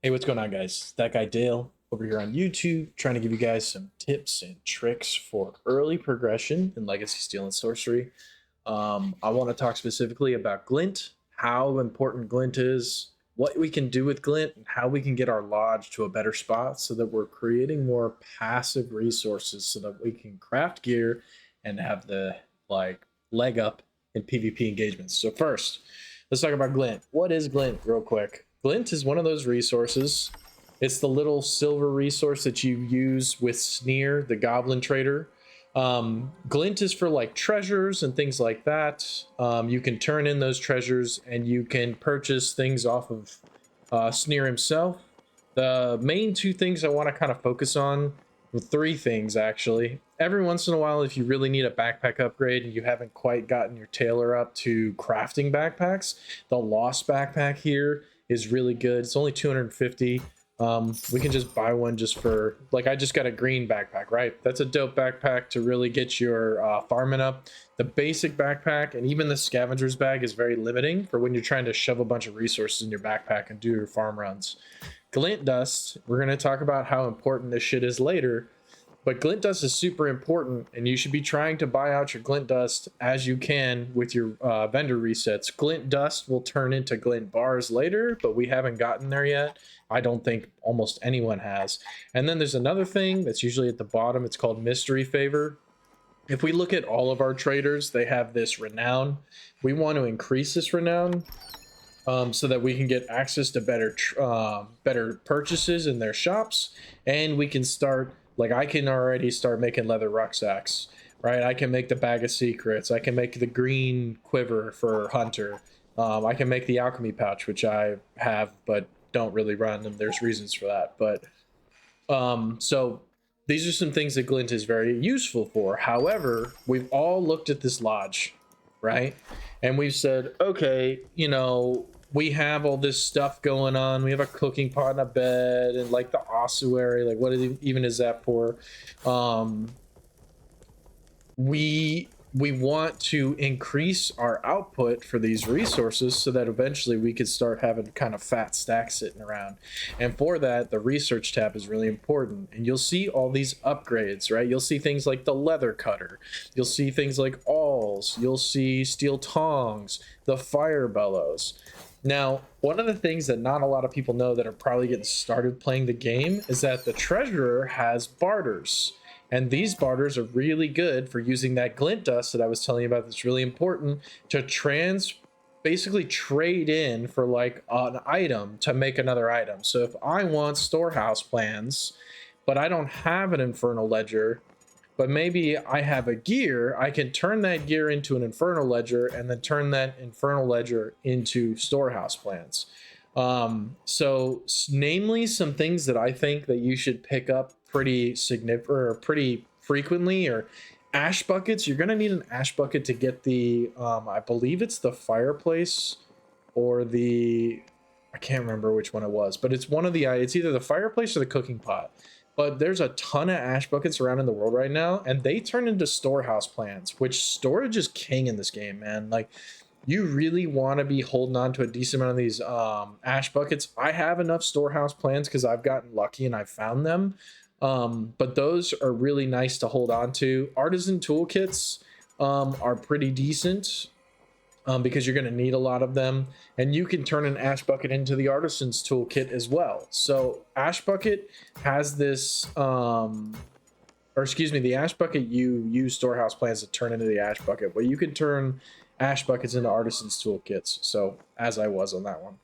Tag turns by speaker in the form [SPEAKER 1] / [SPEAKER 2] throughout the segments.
[SPEAKER 1] Hey, what's going on, guys? That guy Dale over here on YouTube, trying to give you guys some tips and tricks for early progression in Legacy Steel and Sorcery. I want to talk specifically about Glint, how important Glint is, what we can do with Glint, and how we can get our lodge to a better spot so that we're creating more passive resources so that we can craft gear and have the leg up in PvP engagements. So first, let's talk about Glint. What is Glint, real quick? Glint is one of those resources. It's the little silver resource that you use with Sneer, the goblin trader. Glint is for like treasures and things like that. You can turn in those treasures and you can purchase things off of Sneer himself. The main two things I want to kind of focus on, well, three things actually. Every once in a while, if you really need a backpack upgrade and you haven't quite gotten your tailor up to crafting backpacks, the Lost backpack here is really good. It's only 250. We can just buy one just for, like, I just got a green backpack, right? That's a dope backpack to really get your farming up. The basic backpack and even the scavenger's bag is very limiting for when you're trying to shove a bunch of resources in your backpack and do your farm runs. Glint dust, we're going to talk about how important this shit is later, but glint dust is super important, and you should be trying to buy out your glint dust as you can with your vendor resets. Glint dust will turn into glint bars later, but we haven't gotten there yet. I don't think almost anyone has. And then there's another thing that's usually at the bottom. It's called mystery favor. If we look at all of our traders, they have this renown. We want to increase this renown so that we can get access to better purchases in their shops, and we can start, like, I can already start making leather rucksacks, right? I can make the bag of secrets. I can make the green quiver for hunter. I can make the alchemy pouch, which I have but don't really run, and there's reasons for that. But so these are some things that Glint is very useful for. However, we've all looked at this lodge, right? And we've said, okay, you know, we have all this stuff going on. We have a cooking pot and a bed and like the ossuary. Like, what even is that for? We want to increase our output for these resources so that eventually we could start having kind of fat stacks sitting around. And for that, the research tab is really important. And you'll see all these upgrades, right? You'll see things like the leather cutter. You'll see things like awls. You'll see steel tongs, the fire bellows. Now, one of the things that not a lot of people know that are probably getting started playing the game is that the treasurer has barters. And these barters are really good for using that glint dust that I was telling you about that's really important to basically trade in for like an item to make another item. So if I want storehouse plans, but I don't have an infernal ledger, but maybe I have a gear, I can turn that gear into an infernal ledger and then turn that infernal ledger into storehouse plans. So namely some things that I think that you should pick up pretty significant or pretty frequently, or ash buckets. You're gonna need an ash bucket to get the I believe it's the fireplace or I can't remember which one it was, but it's one of the it's either the fireplace or the cooking pot. But there's a ton of ash buckets around in the world right now, and they turn into storehouse plans, which storage is king in this game, man. Like, you really want to be holding on to a decent amount of these ash buckets. I have enough storehouse plans because I've gotten lucky and I found them. But those are really nice to hold on to. Artisan toolkits are pretty decent because you're going to need a lot of them. And you can turn an ash bucket into the artisan's toolkit as well. So ash bucket has this, or excuse me, the ash bucket, you use storehouse plans to turn into the ash bucket, but you can turn ash buckets into artisan's toolkits. So as I was on that one.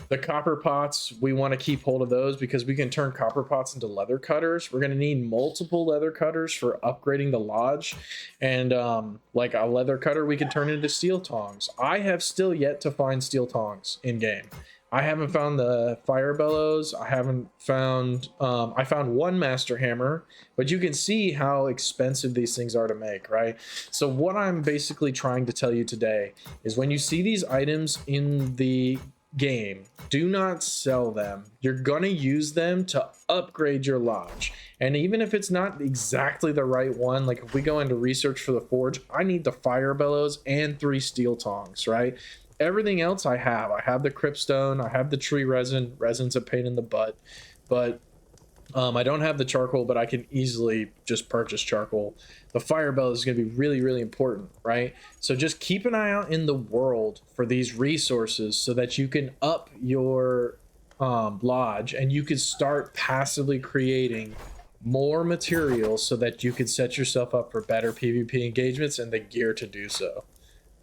[SPEAKER 1] The copper pots, we want to keep hold of those because we can turn copper pots into leather cutters. We're going to need multiple leather cutters for upgrading the lodge. And like a leather cutter, we can turn into steel tongs. I have still yet to find steel tongs in game. I haven't found the fire bellows. I haven't found, I found one master hammer, but you can see how expensive these things are to make, right? So what I'm basically trying to tell you today is when you see these items in the game, do not sell them. You're gonna use them to upgrade your lodge, and even if it's not exactly the right one, like if we go into research for the forge, I need the fire bellows and 3 steel tongs, right? Everything else I have the cryptstone, I have the tree resin. Resin's a pain in the butt, but I don't have the charcoal, but I can easily just purchase charcoal. The fire bell is going to be really, really important, right? So just keep an eye out in the world for these resources so that you can up your lodge, and you can start passively creating more materials so that you can set yourself up for better PvP engagements and the gear to do so,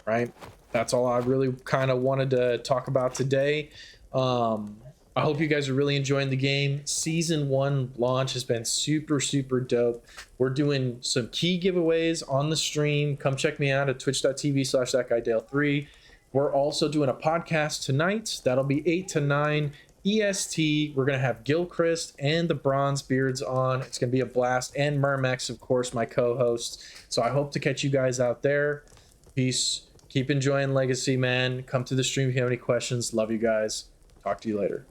[SPEAKER 1] right? That's all I really kind of wanted to talk about today. I hope you guys are really enjoying the game. Season 1 launch has been super, super dope. We're doing some key giveaways on the stream. Come check me out at twitch.tv/thatguydale3. We're also doing a podcast tonight. That'll be 8 to 9 EST. We're going to have Gilchrist and the Bronze Beards on. It's going to be a blast. And Mermex, of course, my co-host. So I hope to catch you guys out there. Peace. Keep enjoying Legacy, man. Come to the stream if you have any questions. Love you guys. Talk to you later.